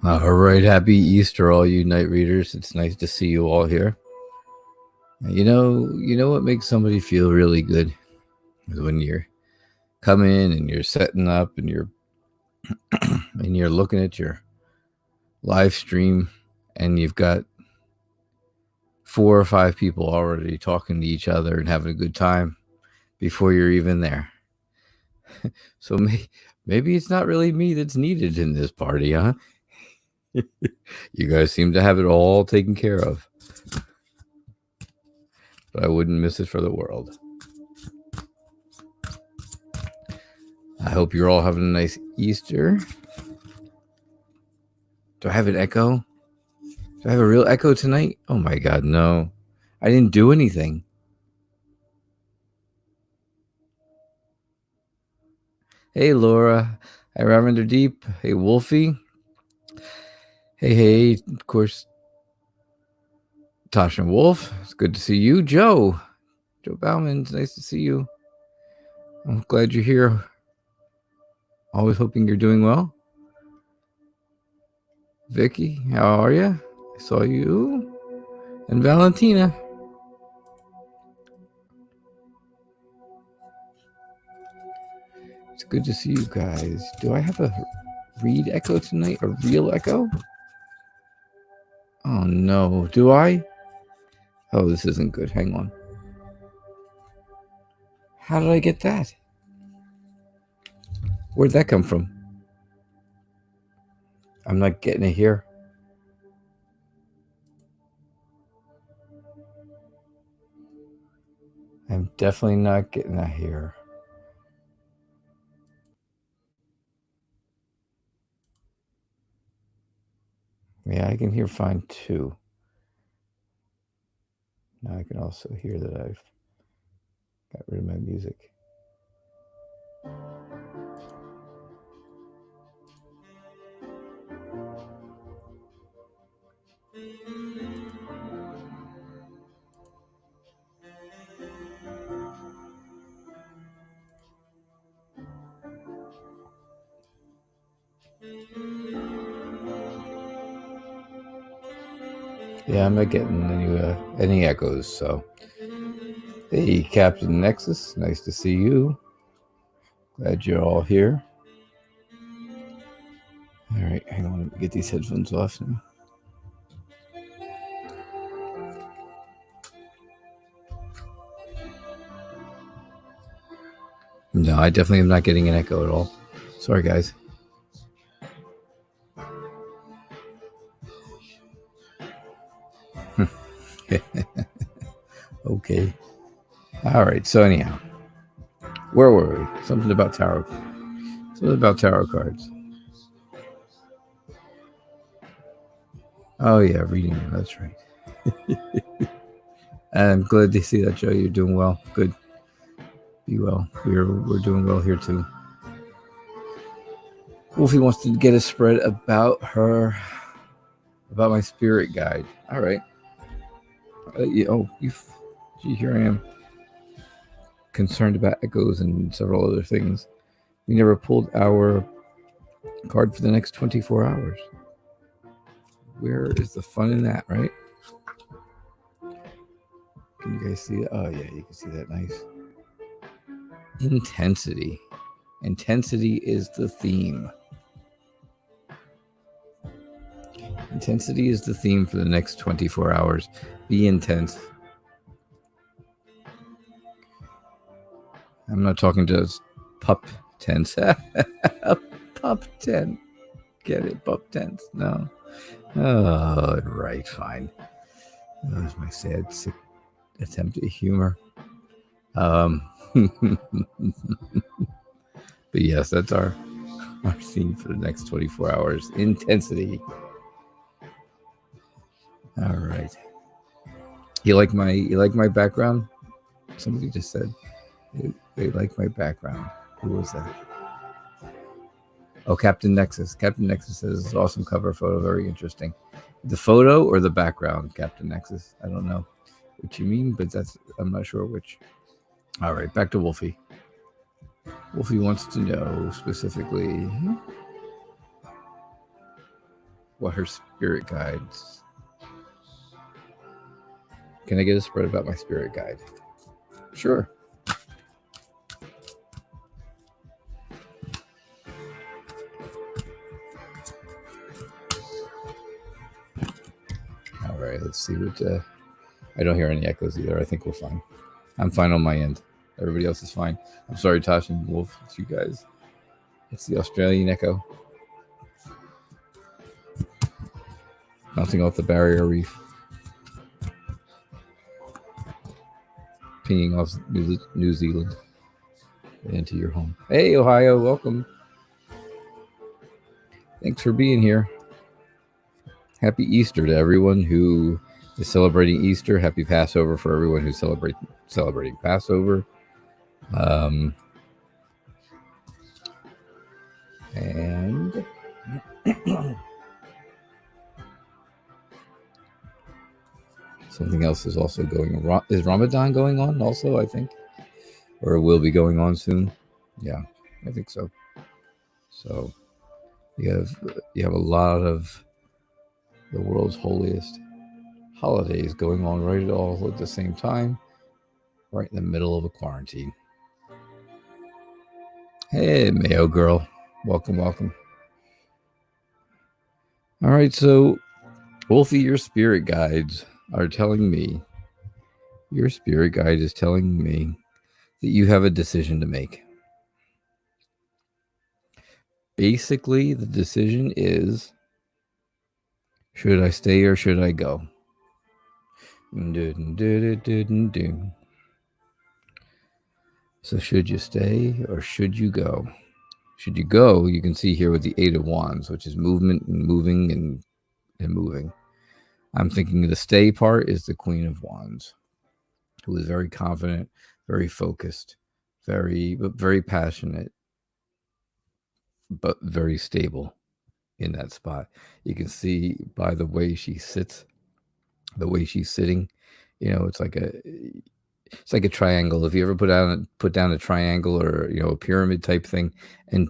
All right, happy Easter, all you night readers. It's nice to see you all here. You know what makes somebody feel really good is when you're coming and you're setting up and you're and you're looking at your live stream and you've got 4 or 5 people already talking to each other and having a good time before you're even there. So maybe it's not really me that's needed in this party, huh? You guys seem to have it all taken care of. But I wouldn't miss it for the world. I hope you're all having a nice Easter. Do I have an echo? Do I have a real echo tonight? Oh my God, no. I didn't do anything. Hey, Laura. Hey, Ravender Deep. Hey, Wolfie. Hey, of course, Tasha and Wolf. It's good to see you. Joe Bauman, it's nice to see you. I'm glad you're here. Always hoping you're doing well. Vicky, how are you? I saw you. And Valentina. It's good to see you guys. Do I have a read echo tonight? A real echo? Oh no, do I? Oh, this isn't good. Hang on. How did I get that? Where'd that come from? I'm not getting it here. I'm definitely not getting that here. Yeah, I can hear fine too. Now I can also hear that I've got rid of my music. Yeah, I'm not getting any echoes, so. Hey, Captain Nexus, nice to see you. Glad you're all here. All right, hang on, let me get these headphones off now. No, I definitely am not getting an echo at all. Sorry, guys. Okay. All right, so anyhow, where were we? Something about tarot cards. Oh yeah, reading them. That's right. I'm glad to see that, Joe. You're doing well. Good. Be well. We're doing well here too. Wolfie wants to get a spread about my spirit guide. All right. Here I am, concerned about echoes and several other things. We never pulled our card for the next 24 hours. Where is the fun in that, right? Can you guys see it? Oh yeah, you can see that. Nice. Intensity. Intensity is the theme. Intensity is the theme for the next 24 hours. Be intense. I'm not talking to pup tense. Pup tense. Get it? Pup tense. No. Oh, right. Fine. That was my sad, sick attempt at humor. But yes, that's our theme for the next 24 hours. Intensity. All right. You like my background? Somebody just said they like my background. Who was that? Oh, Captain Nexus. Captain Nexus says awesome cover photo, very interesting. The photo or the background, Captain Nexus? I don't know what you mean, but I'm not sure which. All right, back to Wolfie. Wolfie wants to know specifically. what her spirit guides. Can I get a spread about my spirit guide? Sure. All right, let's see what. I don't hear any echoes either. I think we're fine. I'm fine on my end. Everybody else is fine. I'm sorry, Tosh and Wolf. It's you guys. It's the Australian echo. Bouncing off the barrier reef. Pinging off New Zealand into your home. Hey, Ohio, welcome. Thanks for being here. Happy Easter to everyone who is celebrating Easter. Happy Passover for everyone who's celebrating Passover. And something else is also going on. Is Ramadan going on also, I think? Or it will be going on soon? Yeah, I think so. So you have a lot of the world's holiest holidays going on right all at the same time, right in the middle of a quarantine. Hey, Mayo girl. Welcome, welcome. All right, so Wolfie, your spirit guides are telling me, your spirit guide is telling me that you have a decision to make. Basically, the decision is, should I stay or should I go? So should you stay or should you go? Should you go, you can see here with the 8 of Wands, which is movement and moving and moving. I'm thinking the stay part is the Queen of Wands, who is very confident, very focused, very passionate, but very stable in that spot. You can see by the way she sits, the way she's sitting, it's like a triangle. If you ever put down a triangle or a pyramid type thing, and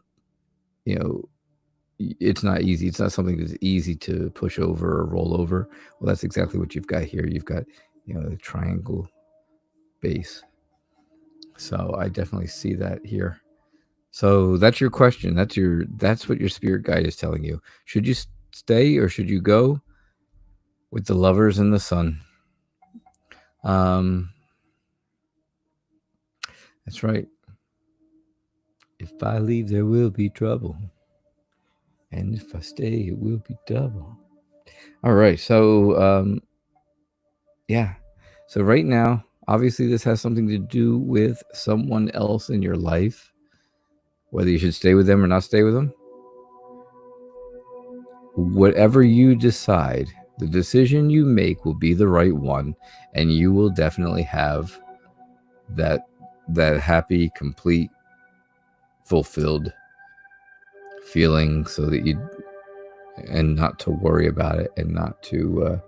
it's not easy. It's not something that's easy to push over or roll over. Well, that's exactly what you've got here. You've got the triangle base. So I definitely see that here. So that's your question. That's what your spirit guide is telling you. Should you stay or should you go? With the Lovers and the Sun. That's right. If I leave, there will be trouble. And if I stay, it will be double. All right. So, yeah. So right now, obviously this has something to do with someone else in your life, whether you should stay with them or not stay with them. Whatever you decide, the decision you make will be the right one, and you will definitely have that happy, complete, fulfilled feeling, so that and not to worry about it, and not to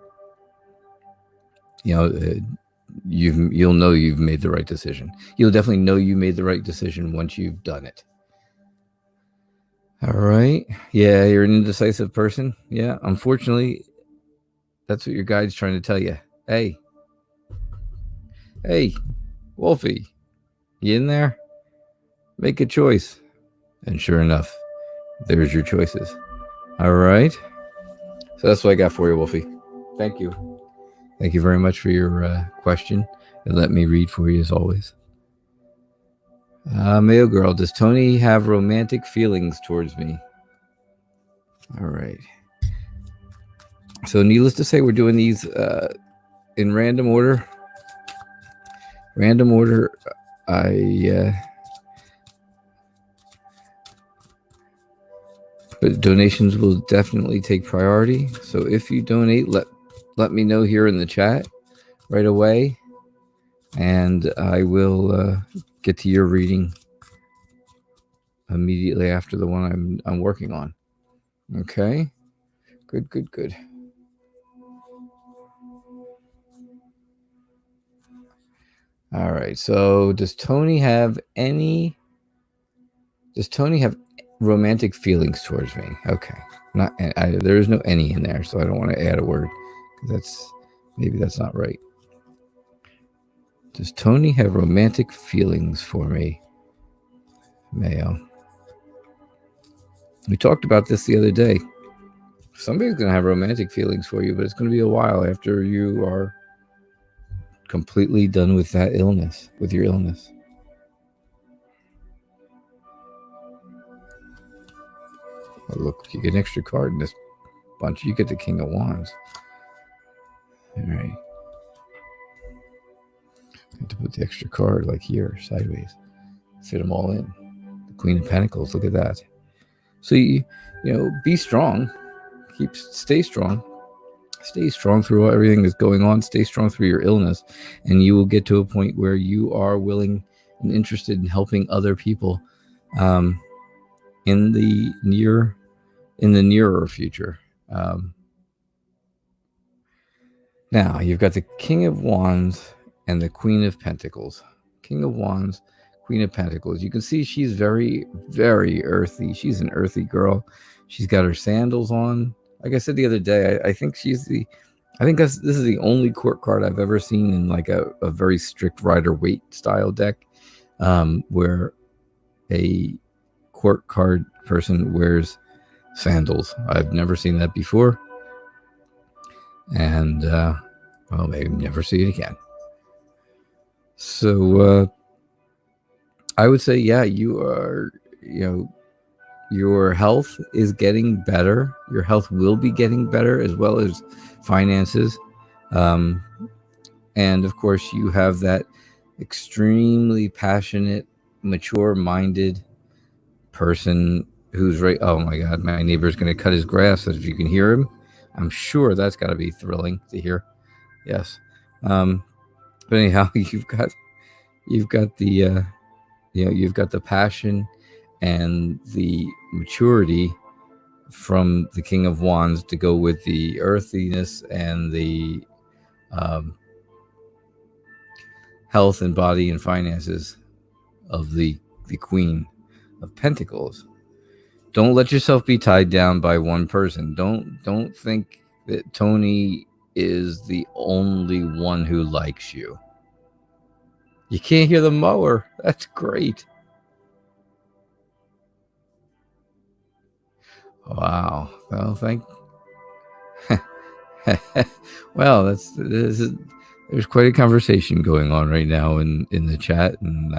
you'll know you've made the right decision. You'll definitely know you made the right decision once you've done it. All right. Yeah, you're an indecisive person. Yeah, unfortunately, that's what your guide's trying to tell you. Hey, Wolfie, you in there? Make a choice. And sure enough, there's your choices. All right. So that's what I got for you, Wolfie. Thank you. Thank you very much for your question, and let me read for you as always. Mail girl, does Tony have romantic feelings towards me? All right. So needless to say, we're doing these in random order. But donations will definitely take priority. So if you donate, let me know here in the chat right away, and I will get to your reading immediately after the one I'm working on. Okay, good. All right. So does Tony have romantic feelings towards me. Okay, not there is no any in there, so I don't want to add a word because that's not right. Does Tony have romantic feelings for me, Mayo? We talked about this the other day. Somebody's going to have romantic feelings for you, but it's going to be a while after you are completely done with that illness, with your illness. Oh, look, you get an extra card in this bunch. You get the King of Wands. All right. I have to put the extra card like here, sideways. Fit them all in. The Queen of Pentacles, look at that. So, you know, be strong. Stay strong. Stay strong through everything that's going on. Stay strong through your illness. And you will get to a point where you are willing and interested in helping other people in the nearer future. Now, you've got the King of Wands and the Queen of Pentacles. King of Wands, Queen of Pentacles. You can see she's very, very earthy. She's an earthy girl. She's got her sandals on. Like I said the other day, I think this is the only court card I've ever seen in like a very strict Rider-Waite style deck, where a court card person wears sandals. I've never seen that before. And well, maybe never see it again. So I would say, yeah, your health is getting better. Your health will be getting better, as well as finances. And of course, you have that extremely passionate, mature-minded person who's right. Oh my God, my neighbor's going to cut his grass. If you can hear him, I'm sure that's got to be thrilling to hear. Yes. But anyhow, you've got the you've got the passion and the maturity from the King of Wands to go with the earthiness and the health and body and finances of the Queen of Pentacles. Don't let yourself be tied down by one person. Don't think that Tony is the only one who likes you. You can't hear the mower. That's great. Wow. Well, well, there's quite a conversation going on right now in the chat, and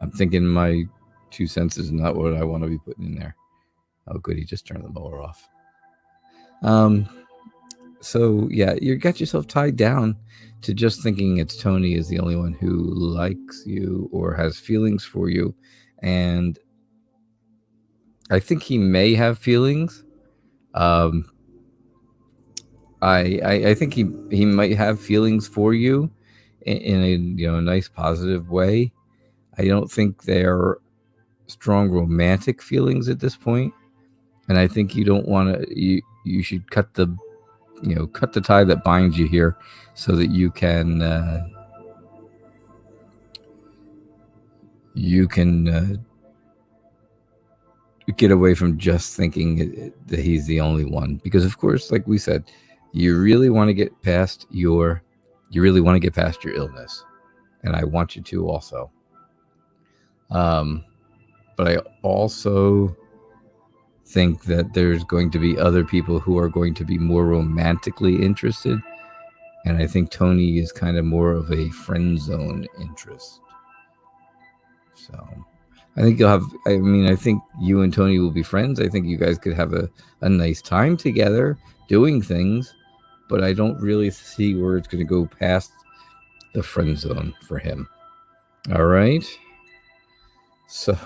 I'm thinking my 2 cents is not what I want to be putting in there. Oh, good, he just turned the mower off. So yeah, you got yourself tied down to just thinking it's Tony is the only one who likes you or has feelings for you, and I think he may have feelings. I think he might have feelings for you in a nice positive way. I don't think they're strong romantic feelings at this point, and I think you don't want to. You should cut the tie that binds you here, so that you can get away from just thinking that he's the only one. Because of course, like we said, you really want to get past your illness, and I want you to also. But I also think that there's going to be other people who are going to be more romantically interested, and I think Tony is kind of more of a friend zone interest. So I think I think you and Tony will be friends. I think you guys could have a nice time together doing things, but I don't really see where it's going to go past the friend zone for him. All right. So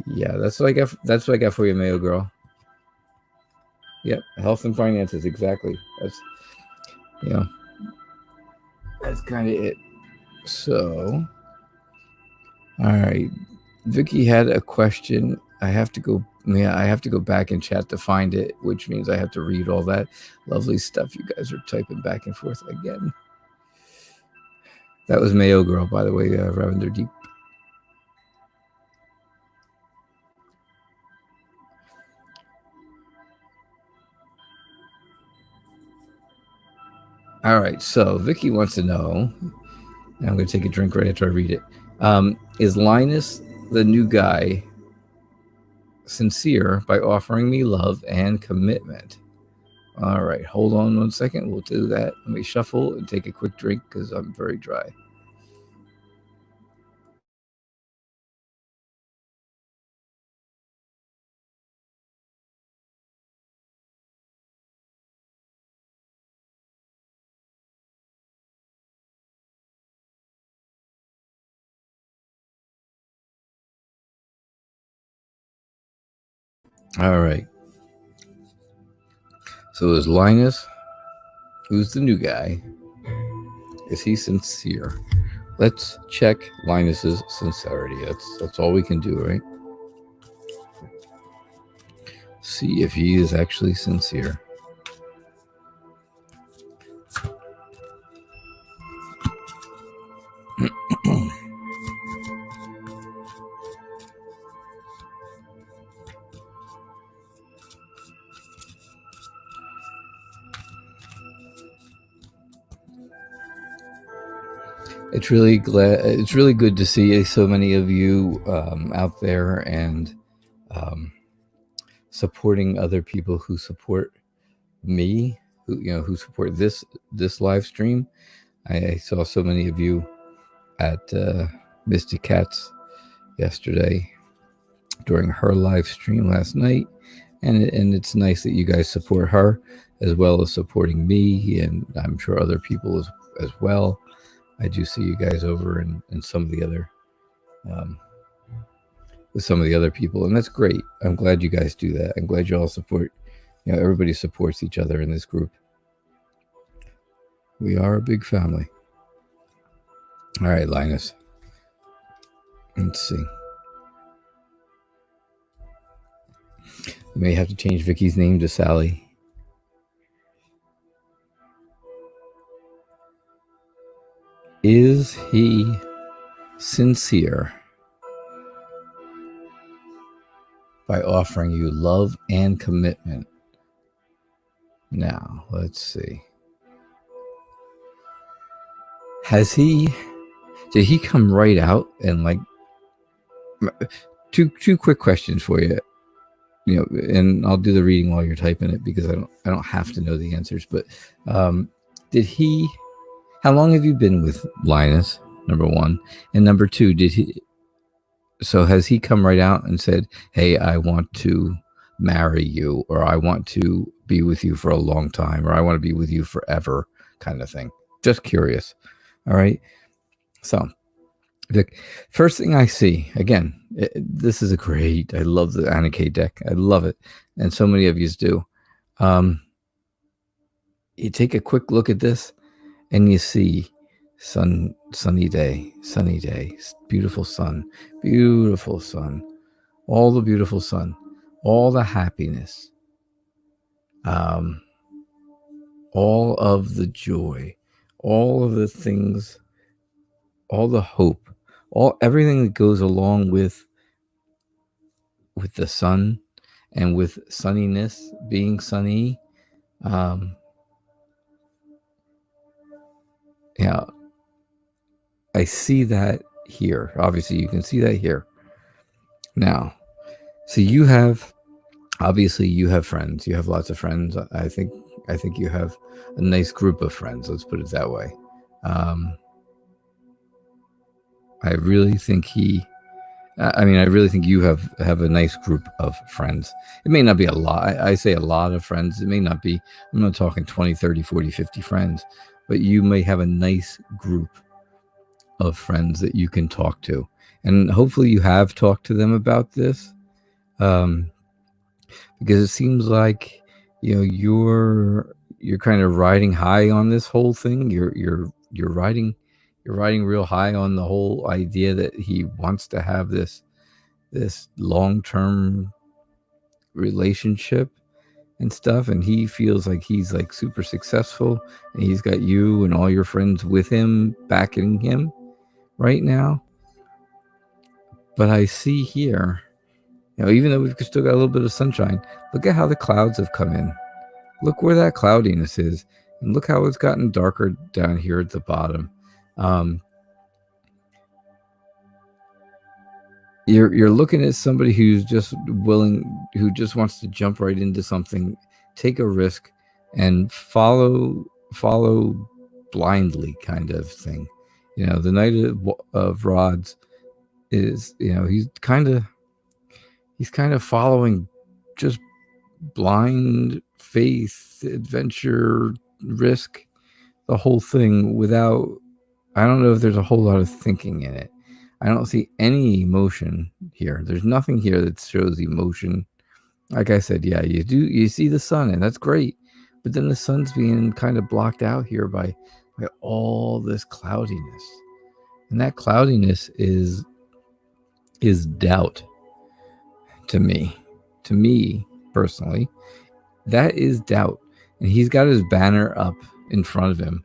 yeah, that's what I got. That's what I got for you, Mayo girl. Yep, health and finances, exactly. That's that's kind of it. So, all right, Vicky had a question. I have to go back and chat to find it, which means I have to read all that lovely stuff you guys are typing back and forth again. That was Mayo girl, by the way, Ravender Deep. All right, so Vicky wants to know, and I'm going to take a drink right after I read it. Is Linus, the new guy, sincere by offering me love and commitment? All right, hold on 1 second. We'll do that. Let me shuffle and take a quick drink because I'm very dry. All right. So is Linus, who's the new guy, is he sincere? Let's check Linus's sincerity. That's all we can do, right? See if he is actually sincere. It's really good to see so many of you out there and supporting other people who support me, who support this live stream. I saw so many of you at Misty Cats yesterday during her live stream last night, and it's nice that you guys support her as well as supporting me, and I'm sure other people as well. I do see you guys over in some of the other with some of the other people, and that's great. I'm glad you guys do that. I'm glad you all support. Everybody supports each other in this group. We are a big family. All right, Linus. Let's see. You may have to change Vicky's name to Sally. Is he sincere by offering you love and commitment? Now, let's see. Did he come right out and like two quick questions for you? And I'll do the reading while you're typing it because I don't have to know the answers, but how long have you been with Linus? Number one. And number two, has he come right out and said, hey, I want to marry you, or I want to be with you for a long time, or I want to be with you forever, kind of thing? Just curious. All right. So the first thing I see, again, this is I love the Anarchy deck. I love it. And so many of you do. You take a quick look at this and you see sunny day, beautiful sun, all the beautiful sun, all the happiness, all of the joy, all of the things, all the hope, everything that goes along with the sun and with sunniness, being sunny. Yeah, I see that here. Obviously, you can see that here. Now, so you have friends. You have lots of friends. I think you have a nice group of friends. Let's put it that way. I really think I really think you have a nice group of friends. It may not be a lot. I say a lot of friends. It may not be. I'm not talking 20, 30, 40, 50 friends, but you may have a nice group of friends that you can talk to. And hopefully you have talked to them about this. Because it seems like, you're kind of riding high on this whole thing. You're riding real high on the whole idea that he wants to have this long-term relationship and stuff, and he feels like he's like super successful, and he's got you and all your friends with him, backing him right now. But I see here, even though we've still got a little bit of sunshine, look at how the clouds have come in. Look where that cloudiness is. And look how it's gotten darker down here at the bottom. You're looking at somebody who's just willing, who just wants to jump right into something, take a risk, and follow blindly, kind of thing. The Knight of Rods is, he's kind of following just blind faith, adventure, risk, the whole thing without. I don't know if there's a whole lot of thinking in it. I don't see any emotion here. There's nothing here that shows emotion. Like I said, yeah, you see the sun, and that's great. But then the sun's being kind of blocked out here by all this cloudiness. And that cloudiness is doubt to me. To me, personally, that is doubt. And he's got his banner up in front of him.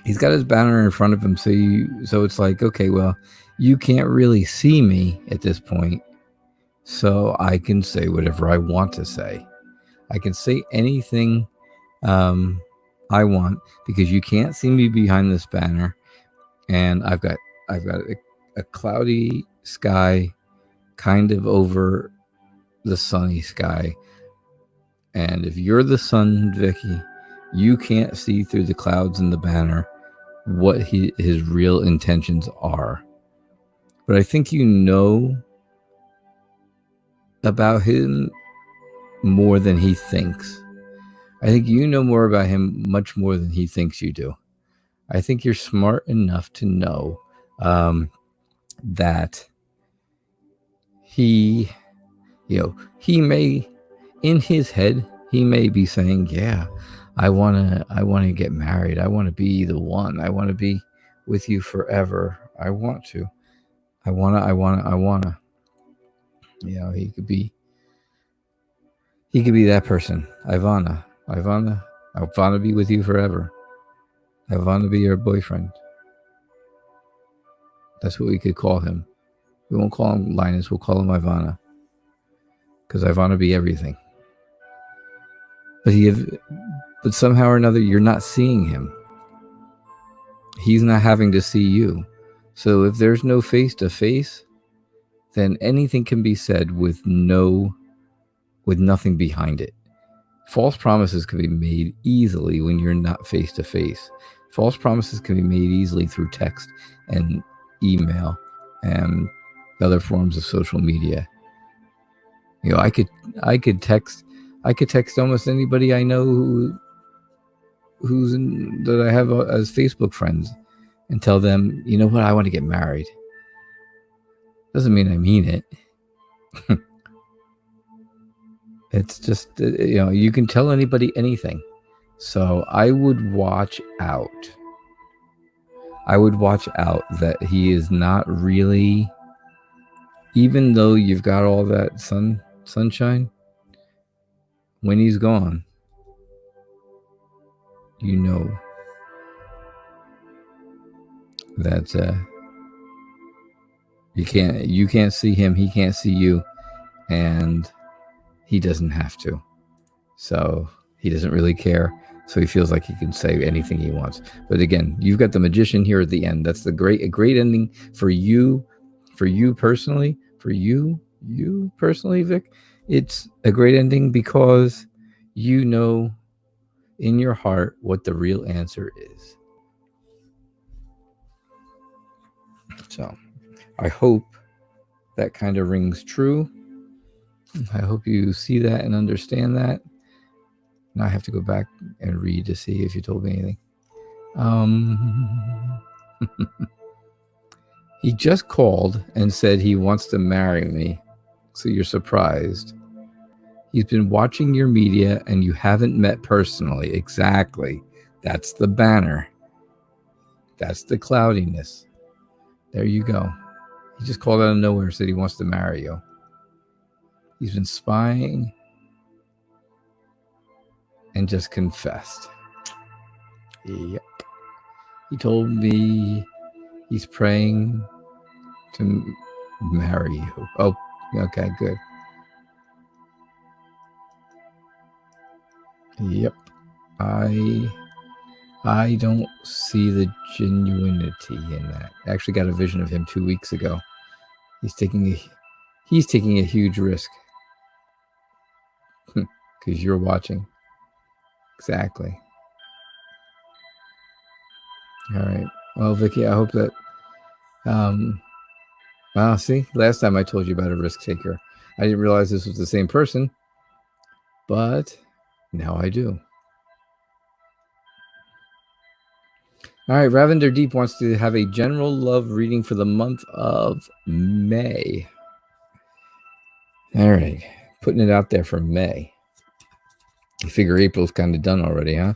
He's got his banner in front of him, so it's like, okay, well, you can't really see me at this point, so I can say whatever I want to say. I can say anything I want, because you can't see me behind this banner, and I've got a cloudy sky kind of over the sunny sky. And if you're the sun, Vicky, you can't see through the clouds in the banner what his real intentions are. But I think you know about him more than he thinks. I think you know more about him, much more than he thinks you do. I think you're smart enough to know that he may, in his head, he may be saying, yeah, I want to get married. I want to be the one. I want to be with you forever. I want to. He could be that person. I want to be with you forever. I want to be your boyfriend. That's what we could call him. We won't call him Linus. We'll call him Ivana. Because I want to be everything. But somehow or another, you're not seeing him. He's not having to see you. So if there's no face-to-face, then anything can be said with nothing behind it. False promises can be made easily when you're not face-to-face. False promises can be made easily through text and email and other forms of social media. I could text almost anybody I know that I have as Facebook friends and tell them, you know what, I want to get married. Doesn't mean I mean it. It's just, you can tell anybody anything. So I would watch out. That he is not really, even though you've got all that sunshine, when he's gone, that you can't see him, he can't see you, and he doesn't have to. So he doesn't really care. So he feels like he can say anything he wants. But again, you've got the magician here at the end. That's a great ending for you personally. For you personally, Vic. It's a great ending because you know in your heart what the real answer is. So I hope that kind of rings true. I hope you see that and understand that. Now I have to go back and read to see if you told me anything. He just called and said he wants to marry me. So you're surprised. He's been watching your media and you haven't met personally. Exactly. That's the banner. That's the cloudiness. There you go. He just called out of nowhere and said he wants to marry you. He's been spying and just confessed. Yep. He told me he's praying to marry you. Oh, okay, good. Yep. I don't see the genuinity in that. I actually got a vision of him 2 weeks ago. He's taking a huge risk. Because you're watching. Exactly. All right. Well, Vicky, I hope that well, see, last time I told you about a risk taker. I didn't realize this was the same person, but now I do. All right, Ravender Deep wants to have a general love reading for the month of May. All right, putting it out there for May. You figure April's kind of done already, huh?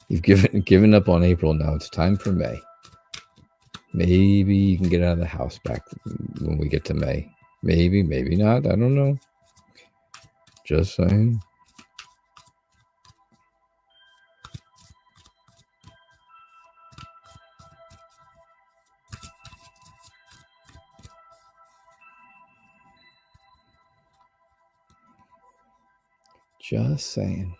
You've given up on April now. It's time for May. Maybe you can get out of the house back when we get to May. Maybe, maybe not. I don't know. Just saying. Just saying.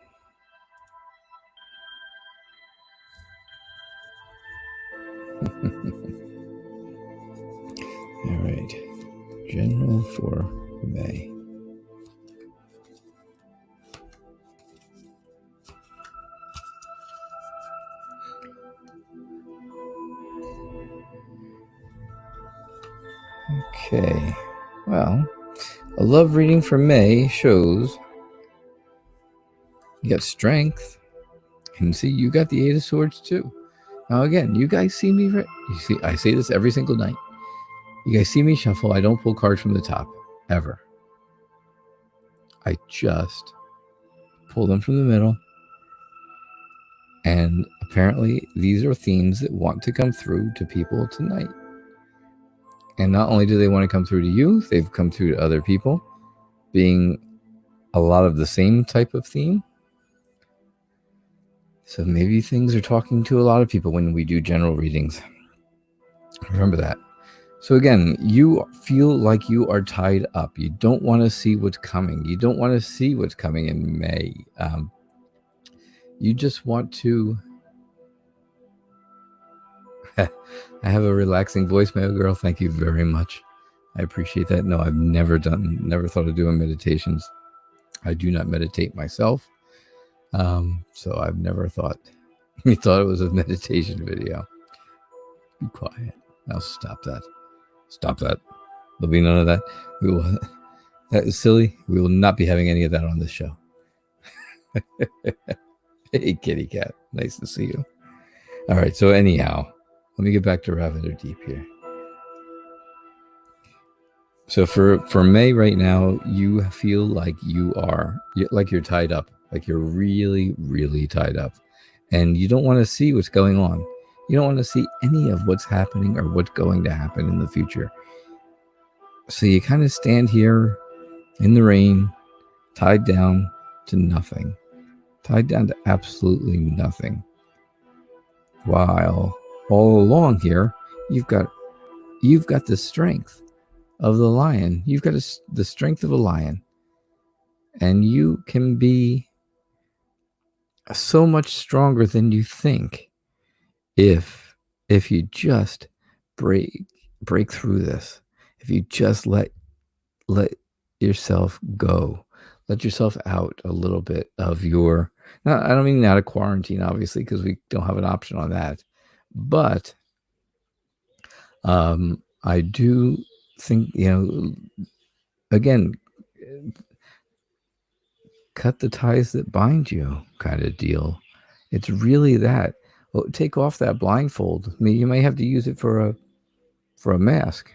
All right. General for May. Okay. Well, a love reading for May shows you got strength. And see, you got the Eight of Swords too. Now again, you guys see me, you see, I say this every single night. You guys see me shuffle. I don't pull cards from the top, ever. I just pull them from the middle. And apparently these are themes that want to come through to people tonight. And not only do they want to come through to you, they've come through to other people, being a lot of the same type of theme. So maybe things are talking to a lot of people when we do general readings. Remember that. So again, you feel like you are tied up. You don't want to see what's coming. You don't want to see what's coming in May. You just want to... I have a relaxing voicemail, girl. Thank you very much. I appreciate that. No, I've never thought of doing meditations. I do not meditate myself. So I've never thought you thought it was a meditation video. Be quiet. Now stop that. Stop that. There'll be none of that. That is silly. We will not be having any of that on this show. Hey, kitty cat. Nice to see you. All right. So anyhow, let me get back to Ravender Deep here. So for May right now, you feel like you're tied up, like you're really, really tied up, and you don't want to see what's going on. You don't want to see any of what's happening or what's going to happen in the future. So you kind of stand here in the rain, tied down to nothing, tied down to absolutely nothing. While all along here, you've got the strength of the lion. You've got the strength of a lion, and you can be so much stronger than you think if you just break through this. If you just let yourself go, let yourself out a little bit of your... Now, I don't mean out of quarantine, obviously, because we don't have an option on that, but I do think, again, cut the ties that bind you kind of deal. It's really that. Well, take off that blindfold. I mean, you may have to use it for a mask,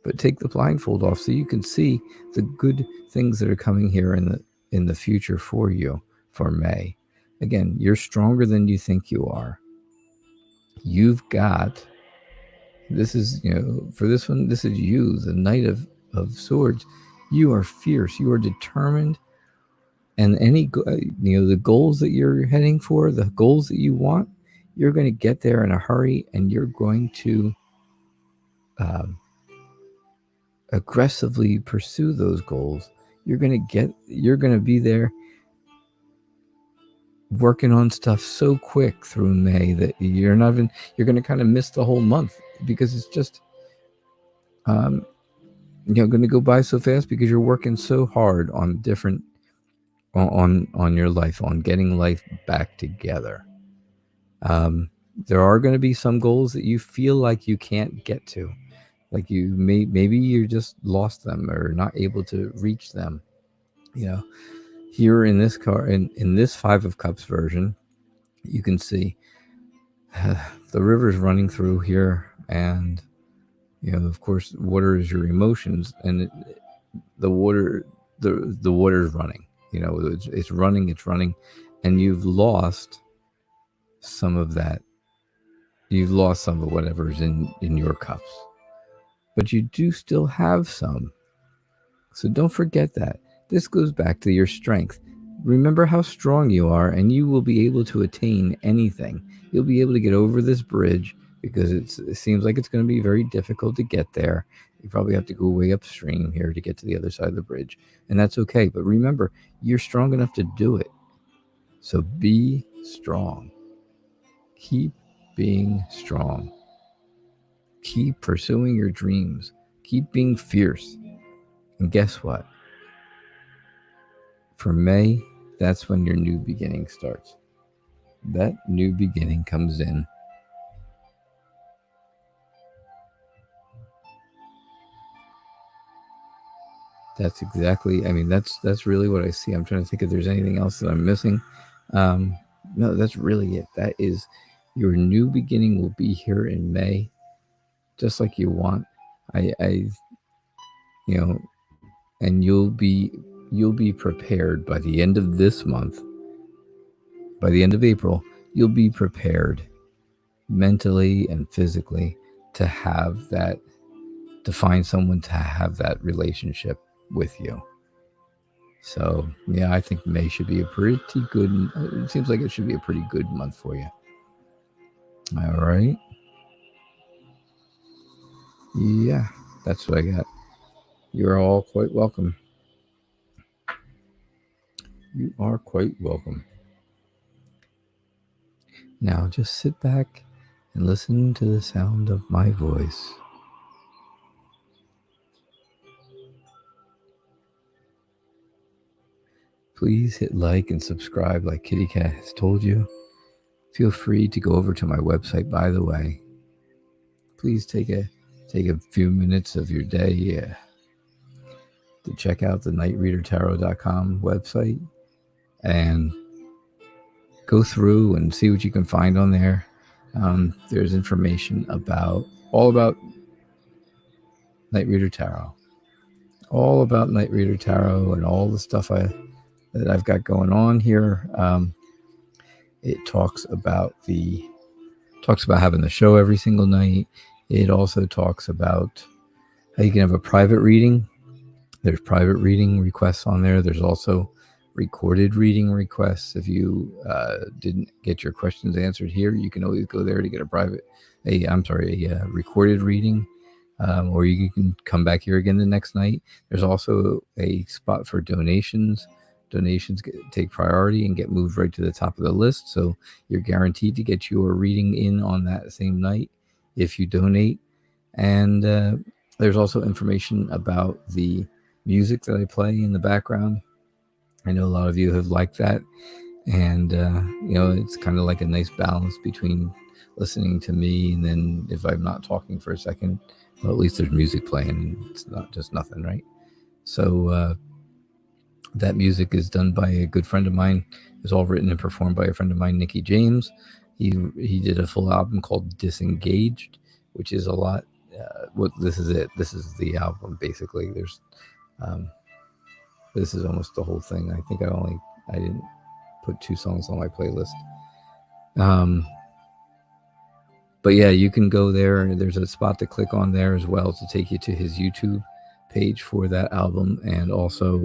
but take the blindfold off so you can see the good things that are coming here in the future for you for May. Again, you're stronger than you think you are. You've got... This is, for this one, this is you, the Knight of Swords. You are fierce. You are determined. And any, the goals that you're heading for, the goals that you want, you're going to get there in a hurry, and you're going to aggressively pursue those goals. You're going to be there working on stuff so quick through May that you're not even, you're going to kind of miss the whole month because it's just, um, going to go by so fast because you're working so hard on different, on your life, on getting life back together. Um, there are going to be some goals that you feel like you can't get to, like maybe you just lost them or not able to reach them. You know, here in this car, in this Five of Cups version, you can see the river's running through here, and of course, water is your emotions, and the water, the water's running. It's running, and you've lost some of that. You've lost some of whatever's in your cups, but you do still have some. So don't forget that. This goes back to your strength. Remember how strong you are, and you will be able to attain anything. You'll be able to get over this bridge because it seems like it's going to be very difficult to get there. You probably have to go way upstream here to get to the other side of the bridge, and that's okay. But remember, you're strong enough to do it. So be strong. Keep being strong. Keep pursuing your dreams. Keep being fierce. And guess what? For May, that's when your new beginning starts. That new beginning comes in. That's exactly, I mean, that's really what I see. I'm trying to think if there's anything else that I'm missing. No, that's really it. That is, your new beginning will be here in May, just like you want. I and you'll be prepared by the end of this month. By the end of April, you'll be prepared mentally and physically to have that, to find someone to have that relationship with you. So yeah, I think May should be a pretty good. It seems like it should be a pretty good month for you. All right. Yeah, that's what I got. You're all quite welcome. You are quite welcome. Now just sit back and listen to the sound of my voice. Please hit like and subscribe like Kitty Cat has told you. Feel free to go over to my website, by the way. Please take a few minutes of your day to check out the nightreadertarot.com website and go through and see what you can find on there. There's information all about Night Reader Tarot, all about Night Reader Tarot, and all the stuff that I've got going on here. It talks about having the show every single night. It also talks about how you can have a private reading. There's private reading requests on there. There's also recorded reading requests. If you didn't get your questions answered here, you can always go there to get a recorded reading, or you can come back here again the next night. There's also a spot for donations. Donations take priority and get moved right to the top of the list, so you're guaranteed to get your reading in on that same night if you donate. And there's also information about the music that I play in the background. I know a lot of you have liked that, and it's kind of like a nice balance between listening to me, and then if I'm not talking for a second, well, at least there's music playing, and it's not just nothing, right? So that music is done by a good friend of mine. It's all written and performed by a friend of mine, Nicky James. He did a full album called Disengaged, which is a lot. This is it. This is the album, basically. There's this is almost the whole thing. I think I didn't put 2 songs on my playlist. But yeah, you can go there. There's a spot to click on there as well to take you to his YouTube page for that album, and also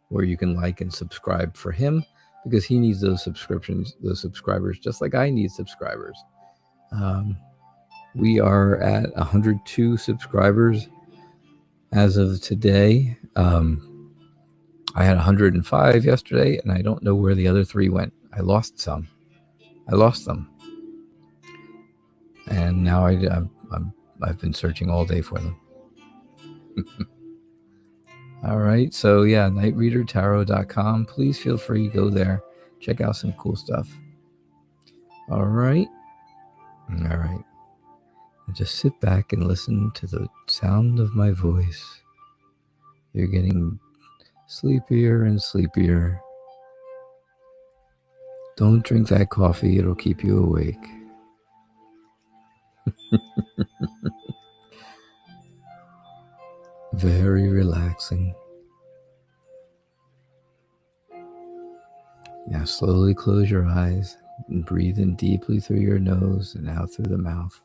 where you can like and subscribe for him, because he needs those subscribers, just like I need subscribers. We are at 102 subscribers as of today. I had 105 yesterday, and I don't know where the other 3 went. I lost some. I lost them, and now I've been searching all day for them. All right, so yeah, nightreadertarot.com. Please feel free to go there, check out some cool stuff. All right. Just sit back and listen to the sound of my voice. You're getting sleepier and sleepier. Don't drink that coffee, it'll keep you awake. Very relaxing. Now slowly close your eyes and breathe in deeply through your nose and out through the mouth.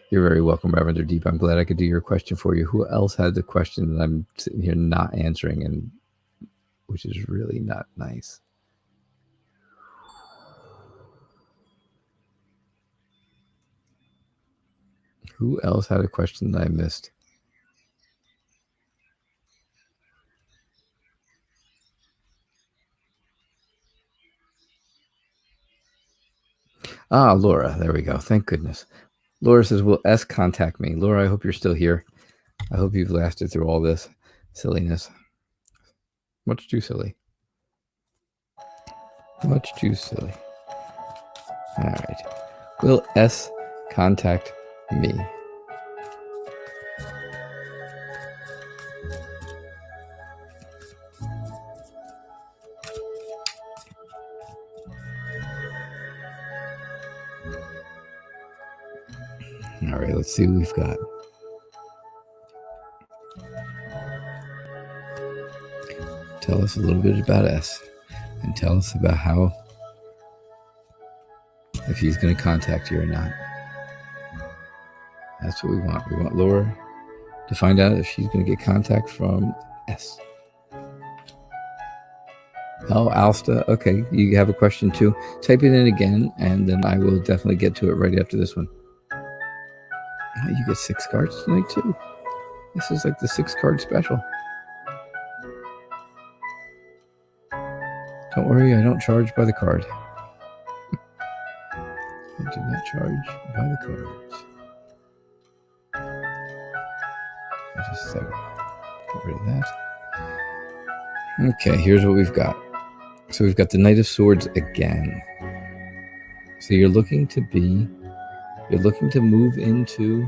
You're very welcome, Reverend Deep. I'm glad I could do your question for you. Who else had the question that I'm sitting here not answering, and which is really not nice? Who else had a question that I missed? Ah, Laura. There we go. Thank goodness. Laura says, will S contact me? Laura, I hope you're still here. I hope you've lasted through all this silliness. Much too silly. Much too silly. All right. Will S contact me? All right, let's see what we've got. Tell us a little bit about S, and tell us about how, if he's going to contact you or not. That's what we want. We want Laura to find out if she's going to get contact from S. Oh, Alsta. Okay, you have a question too. Type it in again, and then I will definitely get to it right after this one. Oh, you get 6 cards tonight too. This is like the 6-card special. Don't worry, I don't charge by the card. I do not charge by the cards. Just a second. Get rid of that. Okay, here's what we've got. So we've got the Knight of Swords again. So you're looking to move into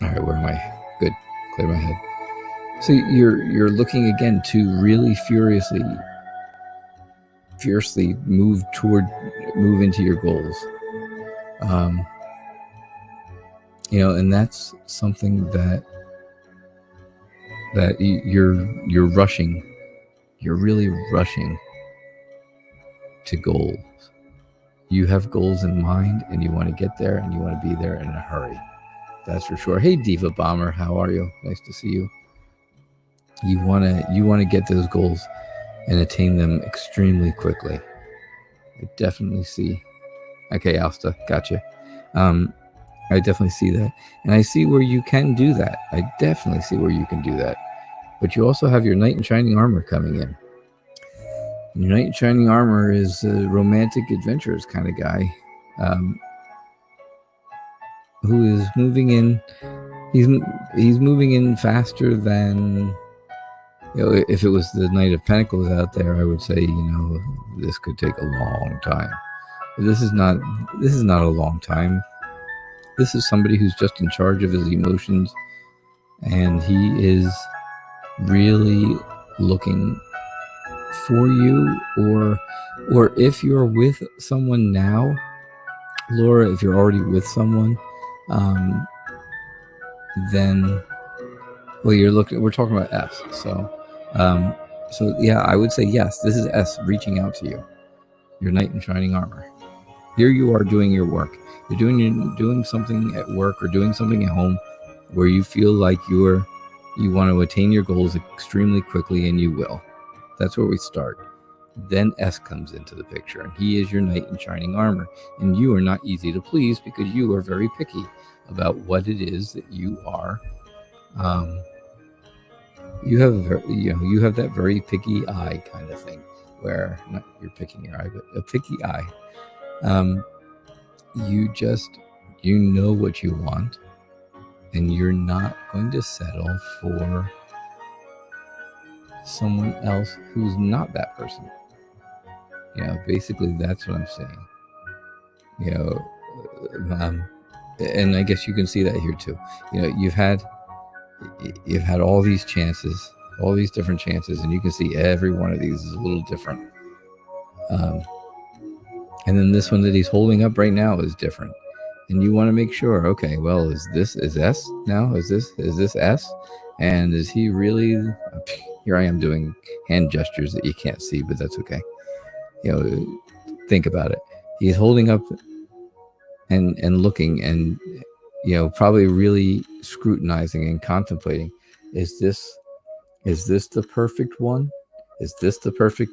all right, where am I? Good. Clear my head. So you're looking again to really fiercely move into your goals. And that's something that you're rushing. You're really rushing to goals. You have goals in mind, and you want to get there, and you want to be there in a hurry. That's for sure. Hey, Diva Bomber, how are you? Nice to see you. You want to get those goals and attain them extremely quickly. I definitely see. Okay, Alsta, gotcha. I definitely see that, and I see where you can do that. I definitely see where you can do that. But you also have your Knight in Shining Armor coming in. Your Knight in Shining Armor is a romantic adventurous kind of guy, who is moving in. He's moving in faster than, if it was the Knight of Pentacles out there, I would say, this could take a long time. But this is not a long time. This is somebody who's just in charge of his emotions, and he is really looking for you, or if you're with someone now, Laura, if you're already with someone, then, we're talking about S. So yeah, I would say yes, this is S reaching out to you, your Knight in Shining Armor. Here you are doing your work. You're doing something at work or doing something at home where you feel like you want to attain your goals extremely quickly, and you will. That's where we start. Then S comes into the picture, and he is your Knight in Shining Armor. And you are not easy to please because you are very picky about what it is that you are You have you have that very picky eye kind of thing, where not you're picking your eye, but a picky eye. You just know what you want, and you're not going to settle for someone else who's not that person. Basically that's what I'm saying. And I guess you can see that here too. You've had all these chances, all these different chances, and you can see every one of these is a little different. And then this one that he's holding up right now is different. And you want to make sure, okay, well, is S now? Is this S? And is he really? Here I am doing hand gestures that you can't see, but that's okay. Think about it. He's holding up and looking and probably really scrutinizing and contemplating. Is this the perfect one? Is this the perfect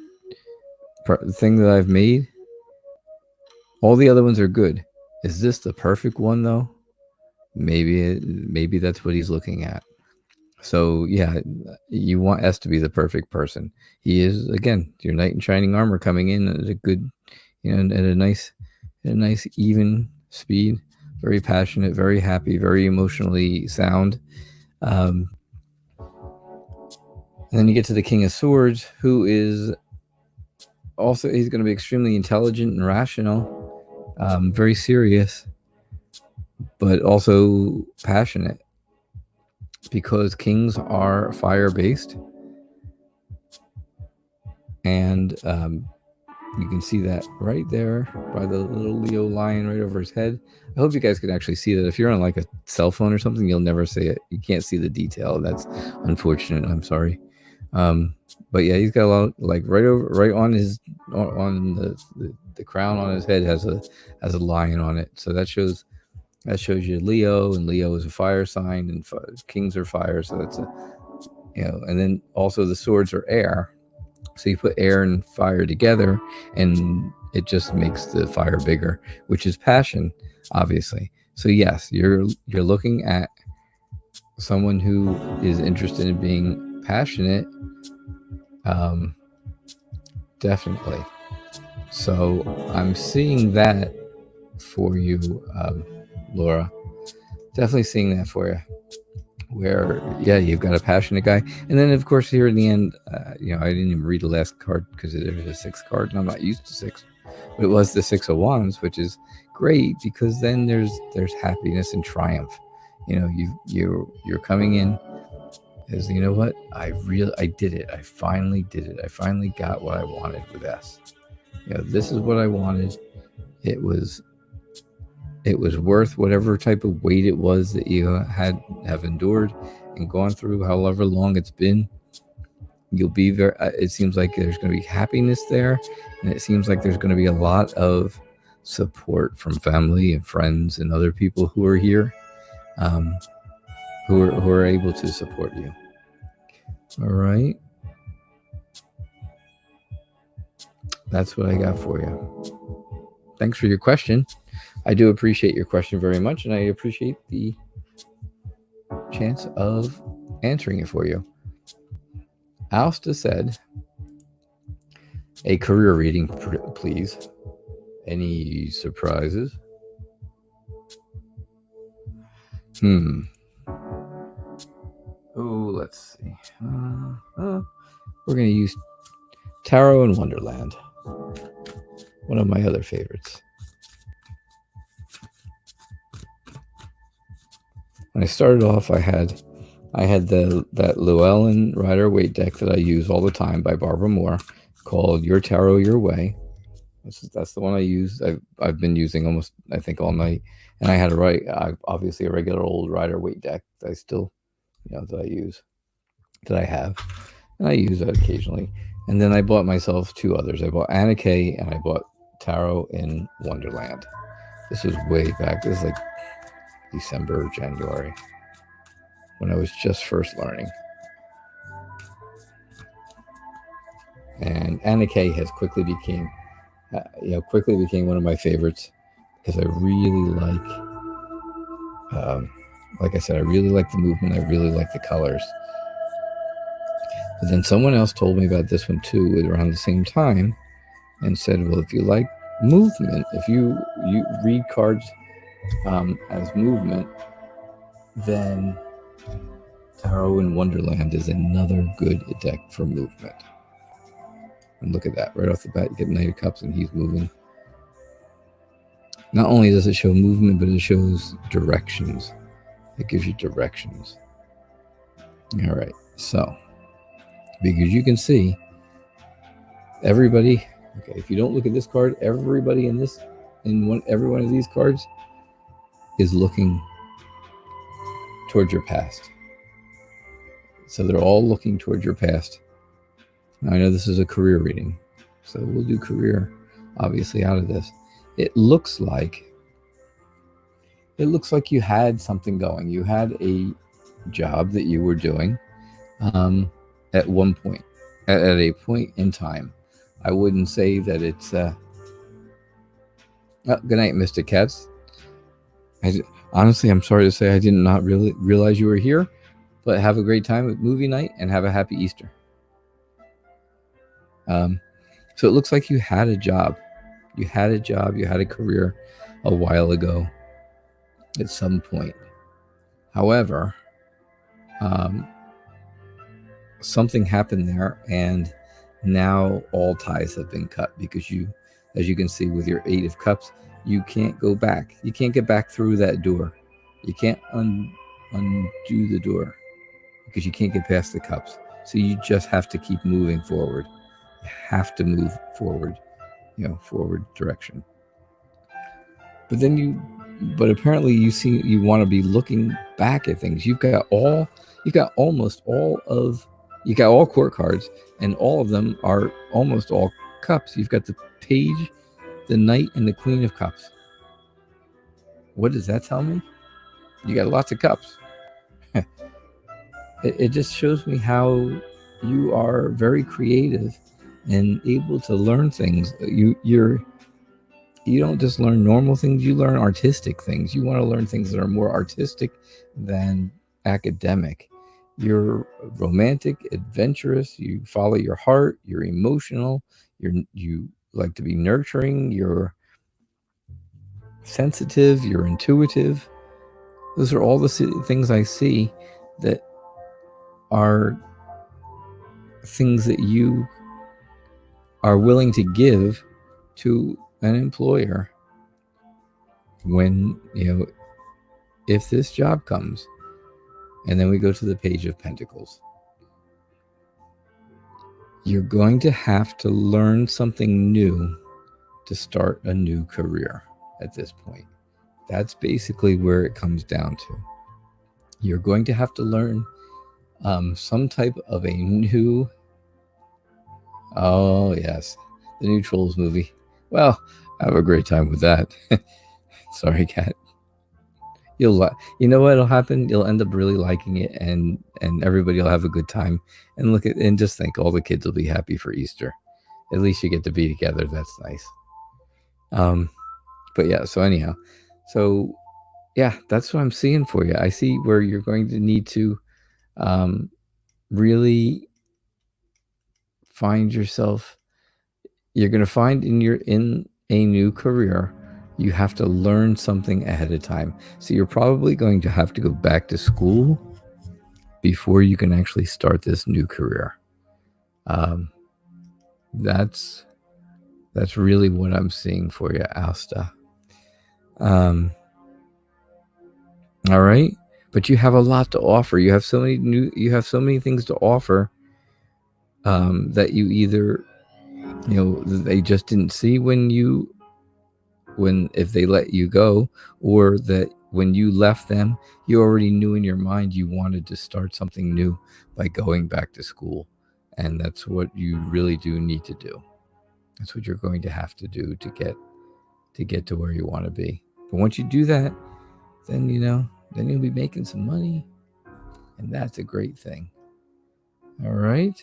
thing that I've made? All the other ones are good. Is this the perfect one though? Maybe that's what he's looking at. So yeah, you want S to be the perfect person. He is, again, your knight in shining armor, coming in at a good, at a nice even speed, very passionate, very happy, very emotionally sound. And then you get to the King of Swords, who is also, he's going to be extremely intelligent and rational, very serious, but also passionate, because kings are fire based. And you can see that right there by the little Leo lion right over his head. I hope you guys can actually see that. If you're on like a cell phone or something, you'll never see it. You can't see the detail. That's unfortunate. I'm sorry. But yeah, he's got a lot, like right on his, on the crown on his head has a lion on it. So that shows you Leo, and Leo is a fire sign, and kings are fire. So that's and then also the swords are air. So you put air and fire together, and it just makes the fire bigger, which is passion, obviously. So yes, you're looking at someone who is interested in being passionate, definitely. So I'm seeing that for you, Laura. Definitely seeing that for you. Where, yeah, you've got a passionate guy. And then, of course, here in the end, I didn't even read the last card because there's a 6th card, and I'm not used to 6. But it was the 6 of Wands, which is great, because then there's happiness and triumph. You're coming in as, you know what, I did it. I finally did it. I finally got what I wanted with S. This is what I wanted. It was worth whatever type of weight it was that you have endured and gone through, however long it's been. You'll be very, it seems like there's going to be happiness there, and it seems like there's going to be a lot of support from family and friends and other people who are here, who are able to support you. All right. That's what I got for you. Thanks for your question. I do appreciate your question very much, and I appreciate the chance of answering it for you. Alsta said, a career reading, please. Any surprises? Oh, let's see. We're going to use Tarot in Wonderland, one of my other favorites. When I started off, I had that Llewellyn Rider-Waite deck that I use all the time by Barbara Moore, called Your Tarot Your Way. That's the one I use. I've been using almost, I think, all night. And I had obviously a regular old Rider-Waite deck that I still, that I have, and I use that occasionally. And then I bought myself 2 others. I bought Anna Kay, and I bought Tarot in Wonderland. This was way back. This is like December or January, when I was just first learning. And Anna Kay has quickly became one of my favorites, because I really like Like I said, I really like the movement. I really like the colors. But then someone else told me about this one too around the same time and said, well, if you like movement, if you read cards as movement, then Tarot in Wonderland is another good deck for movement. And look at that. Right off the bat, you get Knight of Cups and he's moving. Not only does it show movement, but it shows directions. It gives you directions. All right. So, because you can see everybody, okay, if you don't look at this card, everybody in this, every one of these cards is looking towards your past. So they're all looking towards your past. Now, I know this is a career reading, so we'll do career, obviously, out of this. It looks like you had something going. You had a job that you were doing at one point, at a point in time. I wouldn't say that it's... good night, Mr. Katz. Honestly, I'm sorry to say I did not really realize you were here, but have a great time at movie night and have a happy Easter. So it looks like you had a job. You had a job, you had a career a while ago at some point. However, something happened there, and now all ties have been cut because you, as you can see with your 8 of Cups, you can't go back. You can't get back through that door. You can't undo the door because you can't get past the cups. So you just have to keep moving forward. You have to move forward, forward direction. But apparently you want to be looking back at things. You got all court cards, and all of them are almost all cups. You've got the Page, the Knight, and the Queen of Cups. What does that tell me? You got lots of cups. It just shows me how you are very creative and able to learn things. You don't just learn normal things, you learn artistic things. You want to learn things that are more artistic than academic. You're romantic, adventurous, you follow your heart, you're emotional, you like to be nurturing, you're sensitive, you're intuitive. Those are all the things I see that are things that you are willing to give to an employer when, if this job comes. And then we go to the Page of Pentacles. You're going to have to learn something new to start a new career at this point. That's basically where it comes down to. You're going to have to learn some type of a new... Oh, yes. The new Trolls movie. Well, have a great time with that. Sorry, Kat. You know what'll happen? You'll end up really liking it, and everybody will have a good time. And just think, all the kids will be happy for Easter. At least you get to be together. That's nice. But yeah. So anyhow, that's what I'm seeing for you. I see where you're going to need to really find yourself. You're going to find in a new career, you have to learn something ahead of time. So you're probably going to have to go back to school before you can actually start this new career. That's really what I'm seeing for you, Asta. All right, but you have a lot to offer. You have so many things to offer that you either, they just didn't see if they let you go, or that when you left them, you already knew in your mind you wanted to start something new by going back to school. And that's what you really do need to do. That's what you're going to have to do to get to where you want to be. But once you do that, then then you'll be making some money, and that's a great thing. All right.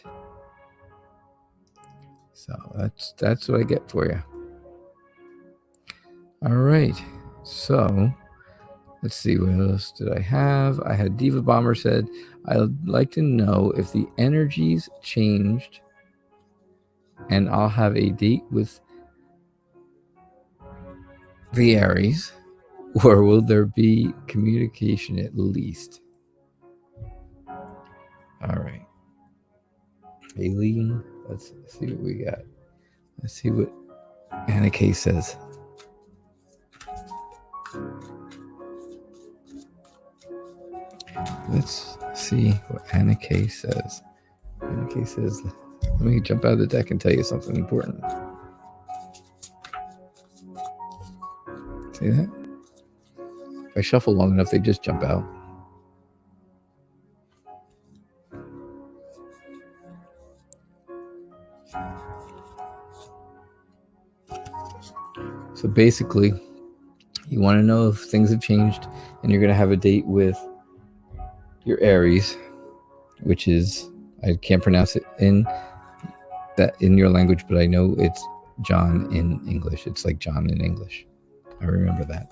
So that's what I get for you. All right. So Let's see, what else did I have? I had Diva Bomber said, I'd like to know if the energies changed and I'll have a date with the Aries, or will there be communication at least? All right. Aileen, let's see what we got. Let's see what Anna K says. Let's see what Anna K says. Anna K says, let me jump out of the deck and tell you something important. See that? If I shuffle long enough, they just jump out. So basically, you want to know if things have changed and you're going to have a date with your Aries, which is, I can't pronounce it in your language, but I know it's John in English. It's like John in English. I remember that.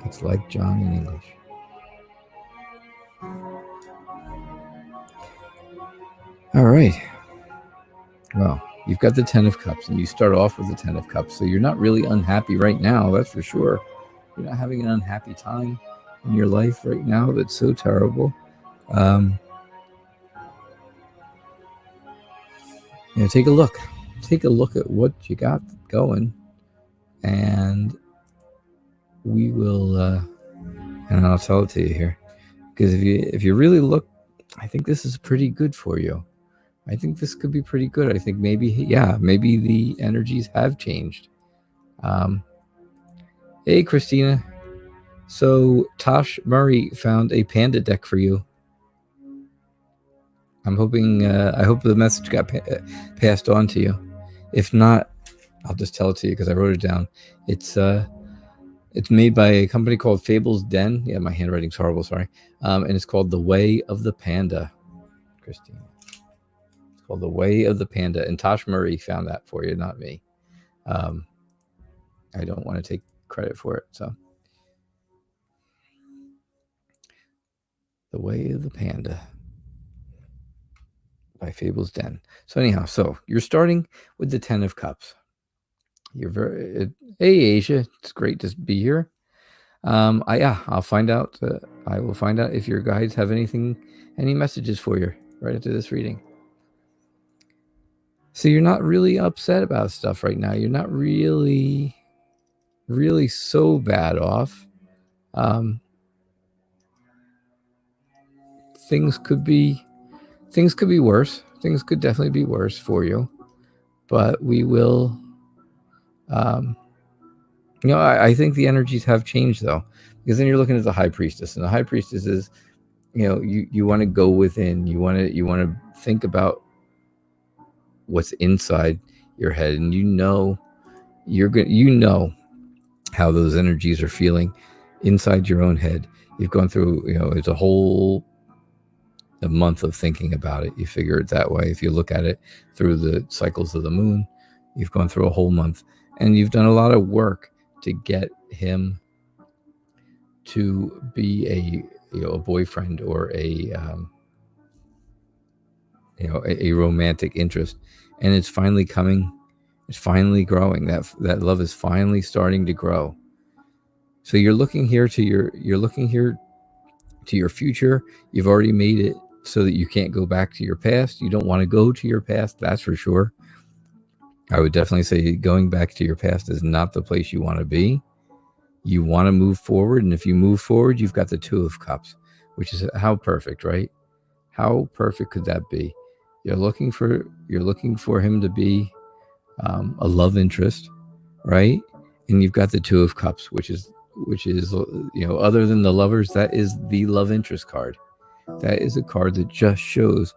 It's like John in English. All right. Well, you've got the 10 of Cups, and you start off with the 10 of Cups, so you're not really unhappy right now, that's for sure. You're not having an unhappy time in your life right now that's so terrible. Take a look. Take a look at what you got going, and we will, and I'll tell it to you here, because if you really look, I think this is pretty good for you. I think this could be pretty good. I think maybe the energies have changed. Hey, Christina. So Tosh Murray found a panda deck for you. I'm hoping, I hope the message got passed on to you. If not, I'll just tell it to you because I wrote it down. It's made by a company called Fables Den. Yeah, my handwriting's horrible, sorry. And it's called The Way of the Panda, Christina. It's called The Way of the Panda. And Tosh Murray found that for you, not me. I don't want to take credit for it, so. The Way of the Panda by Fables Den. So anyhow, so you're starting with the 10 of Cups. You're hey Asia, it's great to be here. I'll find out. I will find out if your guides have any messages for you right after this reading. So you're not really upset about stuff right now. You're not really so bad off. Things could be worse. Things could definitely be worse for you, but we will. I think the energies have changed though, because then you're looking at the High Priestess, and the High Priestess is, you want to go within. You want to think about what's inside your head, and you know how those energies are feeling inside your own head. You've gone through, it's a month of thinking about it. You figure it that way. If you look at it through the cycles of the moon, you've gone through a whole month, and you've done a lot of work to get him to be a boyfriend or a romantic interest, and it's finally coming. It's finally growing. That love is finally starting to grow. So you're looking here to your future. You've already made it so that you can't go back to your past. You don't want to go to your past, that's for sure. I would definitely say going back to your past is not the place you want to be. You want to move forward, and if you move forward, you've got the 2 of Cups, which is how perfect, right? How perfect could that be? You're looking for him to be a love interest, right? And you've got the 2 of Cups, which is other than the Lovers, that is the love interest card. That is a card that just shows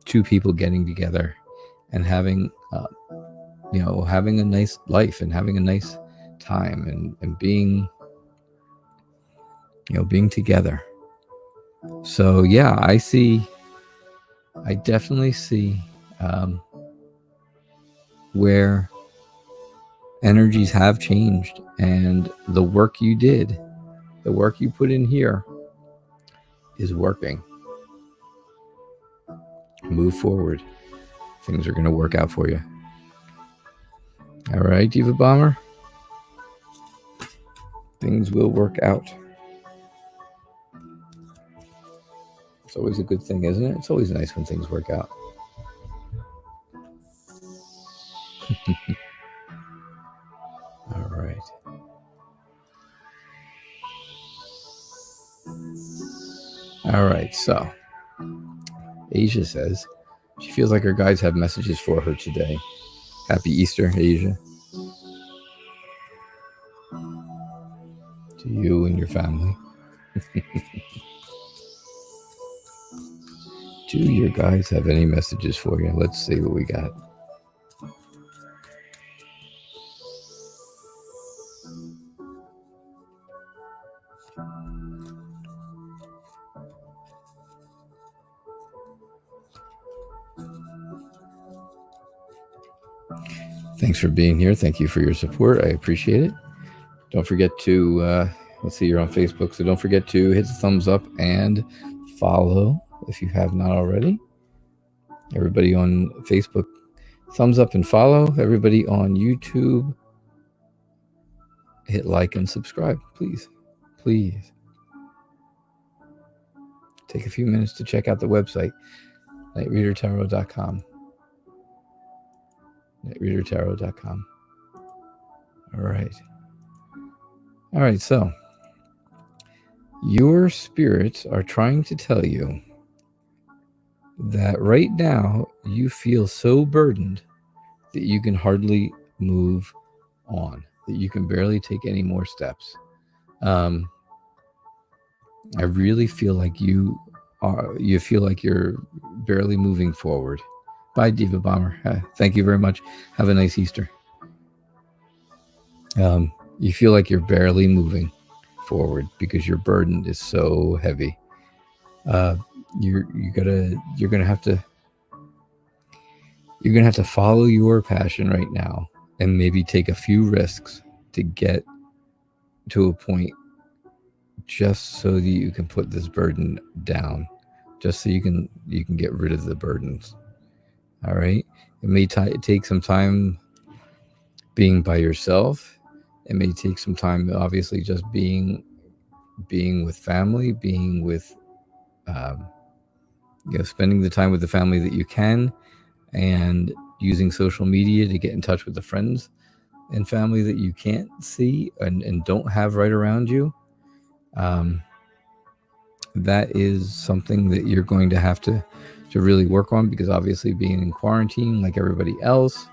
2 people getting together and having a nice life and having a nice time and being together. So yeah, I definitely see where energies have changed, and the work you did, the work you put in here is working. Move forward. Things are going to work out for you. All right, Diva Bomber. Things will work out. It's always a good thing, isn't it? It's always nice when things work out. All right. All right, so Asia says she feels like her guides have messages for her today. Happy Easter, Asia. To you and your family. Do your guides have any messages for you? Let's see what we got. Thanks for being here. Thank you for your support. I appreciate it. Don't forget to, let's see, you're on Facebook, so don't forget to hit the thumbs up and follow if you have not already. Everybody on Facebook, thumbs up and follow. Everybody on YouTube, hit like and subscribe, please. Please. Take a few minutes to check out the website, nightreadertarot.com. nightreadertarot.com. All right. All right, so your spirits are trying to tell you that right now you feel so burdened that you can hardly move on, that you can barely take any more steps. I really feel like you feel like you're barely moving forward. Bye, Diva Bomber. Thank you very much. Have a nice Easter. You feel like you're barely moving forward because your burden is so heavy. You're gonna have to follow your passion right now and maybe take a few risks to get to a point just so that you can put this burden down, just so you can get rid of the burdens. All right. It may take some time being by yourself. It may take some time, obviously, just being with family, being with, spending the time with the family that you can, and using social media to get in touch with the friends and family that you can't see and don't have right around you. That is something that you're going to have to really work on, because obviously being in quarantine like everybody else,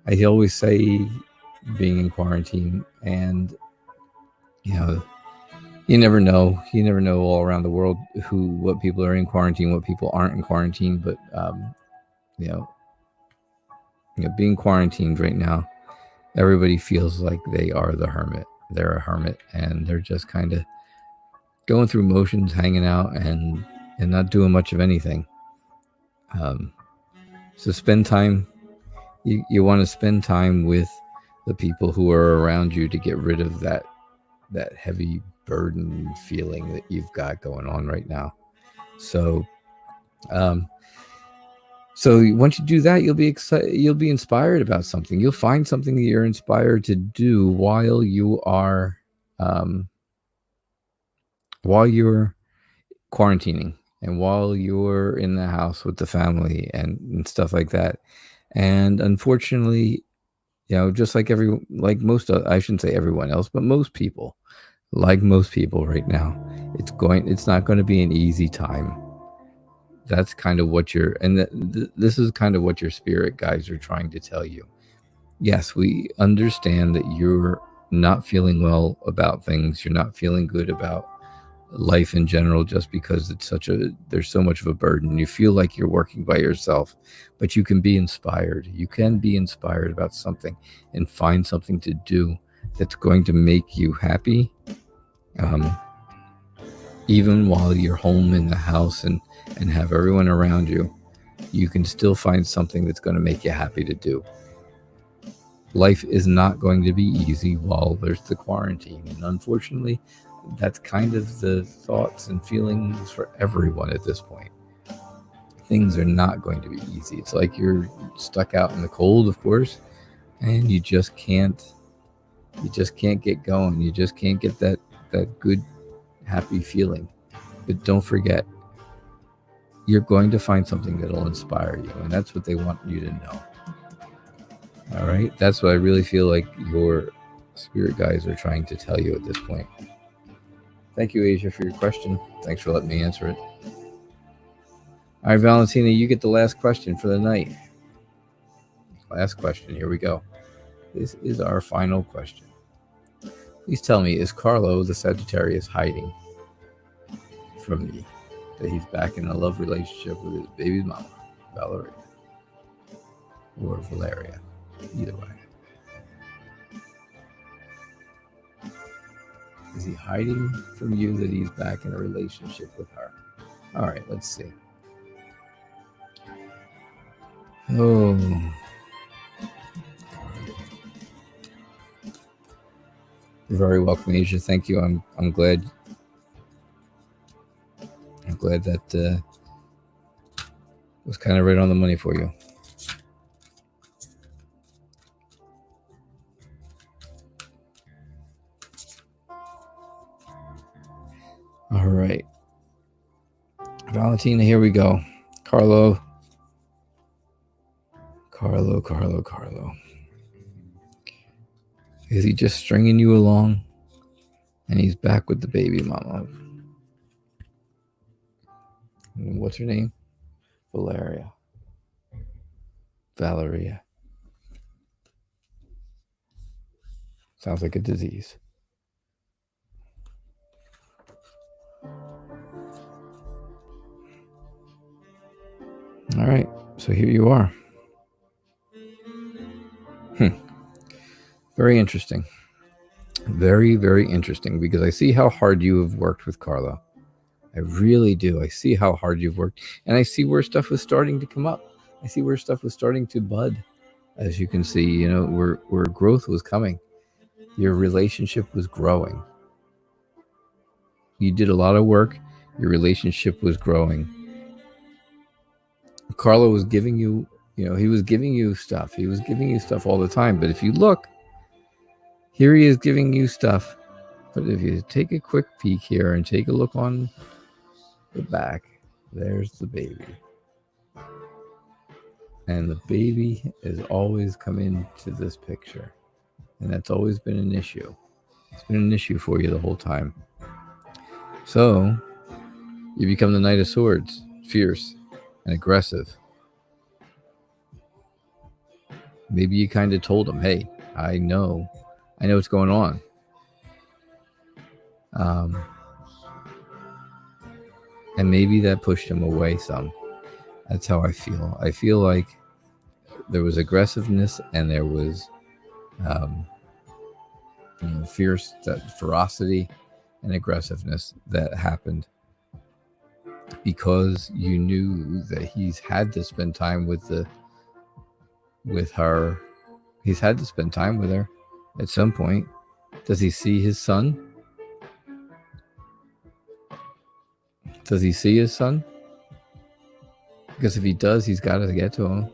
I always say being in quarantine, and you never know all around the world what people are in quarantine, what people aren't in quarantine, but being quarantined right now, everybody feels like they are the hermit. They're a hermit, and they're just kind of going through motions, hanging out, and not doing much of anything. So spend time. You want to spend time with the people who are around you to get rid of that heavy burden feeling that you've got going on right now. So, so once you do that, you'll be excited. You'll be inspired about something. You'll find something that you're inspired to do while you are, while you're quarantining and while you're in the house with the family and stuff like that. And unfortunately, just like most, I shouldn't say everyone else, but most people, right now, it's not going to be an easy time. That's kind of what this is kind of what your spirit guides are trying to tell you. Yes, we understand that you're not feeling well about things. You're not feeling good about life in general, just because there's so much of a burden. You feel like you're working by yourself, but you can be inspired. You can be inspired about something and find something to do that's going to make you happy, even while you're home in the house and have everyone around you. you can still find something that's going to make you happy to do. Life is not going to be easy while there's the quarantine. And unfortunately, that's kind of the thoughts and feelings for everyone at this point. Things are not going to be easy. It's like you're stuck out in the cold, of course, and you just can't get going. You just can't get that good, happy feeling. But don't forget, you're going to find something that'll inspire you, and that's what they want you to know. All right, that's what I really feel like your spirit guides are trying to tell you at this point. Thank you, Asia, for your question. Thanks for letting me answer it. All right, Valentina, you get the last question for the night. Last question. Here we go. This is our final question. Please tell me, is Carlo the Sagittarius hiding from me that he's back in a love relationship with his baby's mama, Valeria, or Valeria? Either way. Is he hiding from you that he's back in a relationship with her? All right, let's see. Oh. You're very welcome, Asia. Thank you. I'm glad. I'm glad that was kind of right on the money for you. All right. Valentina, here we go. Carlo. Is he just stringing you along? And he's back with the baby mama. What's her name? Valeria. Sounds like a disease. All right. So here you are. Very interesting. Very, very interesting, because I see how hard you have worked with Carlo. I really do. I see how hard you've worked, and I see where stuff was starting to come up. I see where stuff was starting to bud. As you can see, you know, where growth was coming. Your relationship was growing. You did a lot of work. Your relationship was growing. Carlo was giving you, he was giving you stuff. He was giving you stuff all the time. But if you look, here he is giving you stuff. But if you take a quick peek here and take a look on the back, there's the baby. And the baby has always come into this picture. And that's always been an issue. It's been an issue for you the whole time. So, you become the Knight of Swords, fierce and aggressive. Maybe you kind of told him, hey, I know what's going on. And maybe that pushed him away some. That's how I feel. I feel like there was aggressiveness and there was fierce, that ferocity and aggressiveness that happened because you knew that he's had to spend time with her. He's had to spend time with her at some point. Does he see his son? Does he see his son? Because if he does, he's got to get to him.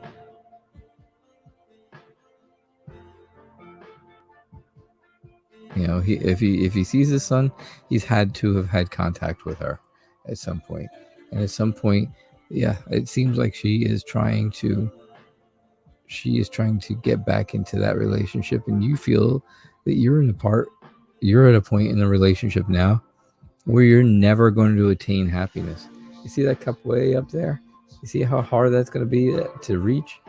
If he sees his son, he's had to have had contact with her at some point. And at some point, yeah, it seems like she is trying to get back into that relationship, and you feel that you're at a point in the relationship now where you're never going to attain happiness. You see that cup way up there? You see how hard that's going to be to reach?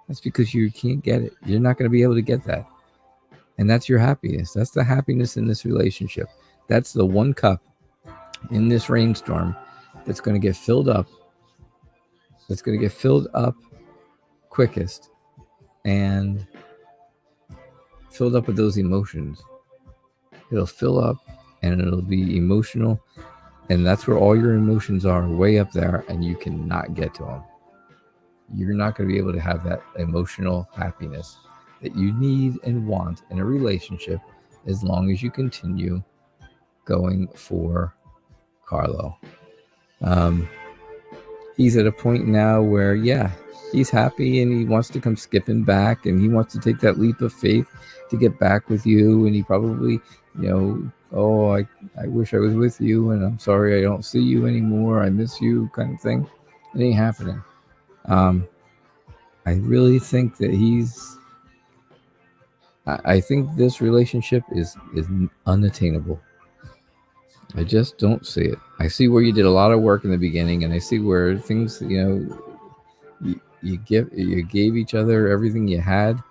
That's because you can't get it. You're not going to be able to get that. And that's your happiness. That's the happiness in this relationship. That's the one cup in this rainstorm that's going to get filled up. That's going to get filled up quickest and filled up with those emotions. It'll fill up and it'll be emotional. And that's where all your emotions are, way up there, and you cannot get to them. you're not going to be able to have that emotional happiness that you need and want in a relationship as long as you continue going for Carlo. He's at a point now where, yeah, he's happy and he wants to come skipping back and he wants to take that leap of faith to get back with you. And he probably, oh, I wish I was with you and I'm sorry I don't see you anymore. I miss you, kind of thing. It ain't happening. I really think that I think this relationship is unattainable. I just don't see it. I see where you did a lot of work in the beginning, and I see where things, you gave each other everything you had,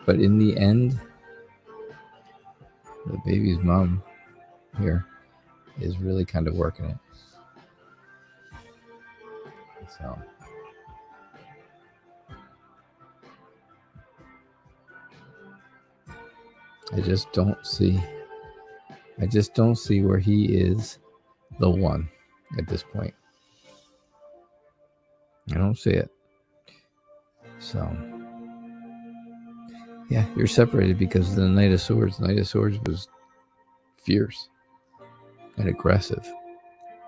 but in the end, the baby's mom here is really kind of working it. So I just don't see where he is the one at this point. I don't see it. So yeah, you're separated because of the Knight of Swords. Knight of Swords was fierce and aggressive,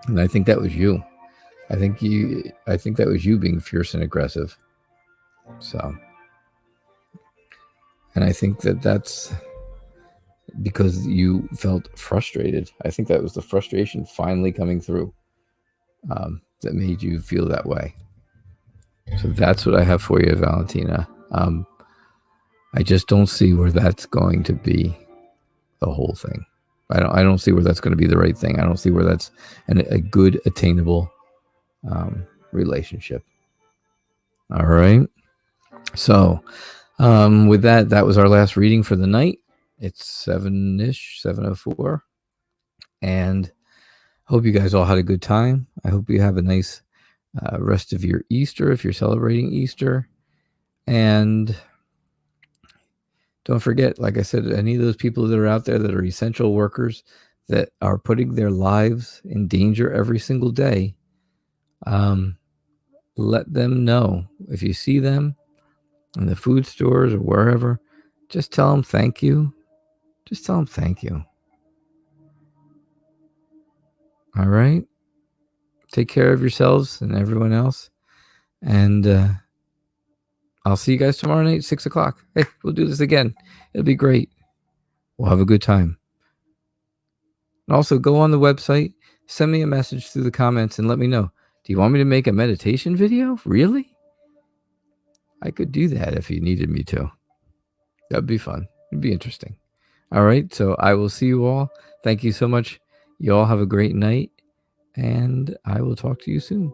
and I think that was you. I think that was you being fierce and aggressive. So, and I think that's because you felt frustrated. I think that was the frustration finally coming through that made you feel that way. So that's what I have for you, Valentina. I just don't see where that's going to be the whole thing. I don't see where that's going to be the right thing. I don't see where that's a good, attainable relationship. All right. So with that was our last reading for the night. It's 7-ish, 7:04. And hope you guys all had a good time. I hope you have a nice rest of your Easter if you're celebrating Easter. And don't forget, like I said, any of those people that are out there that are essential workers that are putting their lives in danger every single day, let them know. If you see them in the food stores or wherever, just tell them thank you. Just tell them thank you. All right? Take care of yourselves and everyone else. And I'll see you guys tomorrow night, 6 o'clock. Hey, we'll do this again. It'll be great. We'll have a good time. And also, go on the website, send me a message through the comments and let me know. Do you want me to make a meditation video? Really? I could do that if you needed me to. That'd be fun. It'd be interesting. All right, so I will see you all. Thank you so much. You all have a great night, and I will talk to you soon.